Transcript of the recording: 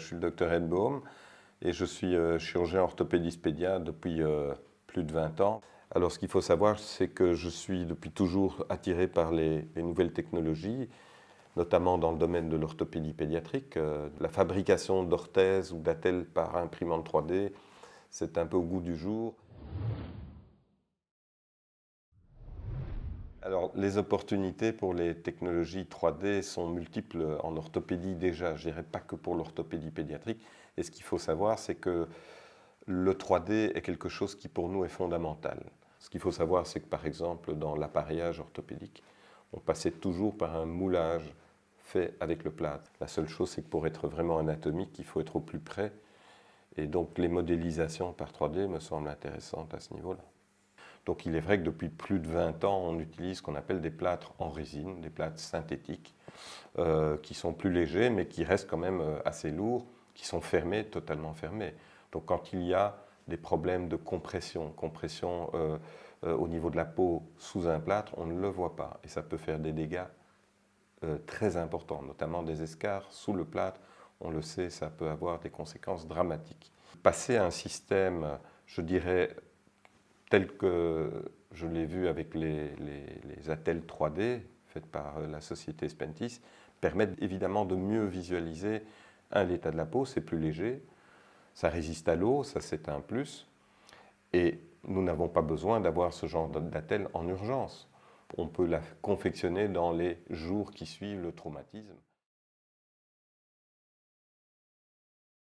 Je suis le docteur Edbaum et je suis chirurgien orthopédiste pédiatre depuis plus de 20 ans. Alors ce qu'il faut savoir, c'est que je suis depuis toujours attiré par les nouvelles technologies, notamment dans le domaine de l'orthopédie pédiatrique. La fabrication d'orthèses ou d'attelles par imprimante 3D, c'est un peu au goût du jour. Alors, les opportunités pour les technologies 3D sont multiples en orthopédie déjà, je dirais pas que pour l'orthopédie pédiatrique. Et ce qu'il faut savoir, c'est que le 3D est quelque chose qui pour nous est fondamental. Ce qu'il faut savoir, c'est que par exemple, dans l'appareillage orthopédique, on passait toujours par un moulage fait avec le plâtre. La seule chose, c'est que pour être vraiment anatomique, il faut être au plus près. Et donc, les modélisations par 3D me semblent intéressantes à ce niveau-là. Donc il est vrai que depuis plus de 20 ans, on utilise ce qu'on appelle des plâtres en résine, des plâtres synthétiques, qui sont plus légers, mais qui restent quand même assez lourds, qui sont fermés, totalement fermés. Donc quand il y a des problèmes de compression au niveau de la peau sous un plâtre, on ne le voit pas. Et ça peut faire des dégâts très importants, notamment des escarres sous le plâtre. On le sait, ça peut avoir des conséquences dramatiques. Passer à un système, je dirais, tel que je l'ai vu avec les attelles 3D faites par la société Spentis, permettent évidemment de mieux visualiser l'état de la peau, c'est plus léger, ça résiste à l'eau, ça c'est un plus, et nous n'avons pas besoin d'avoir ce genre d'attelle en urgence. On peut la confectionner dans les jours qui suivent le traumatisme.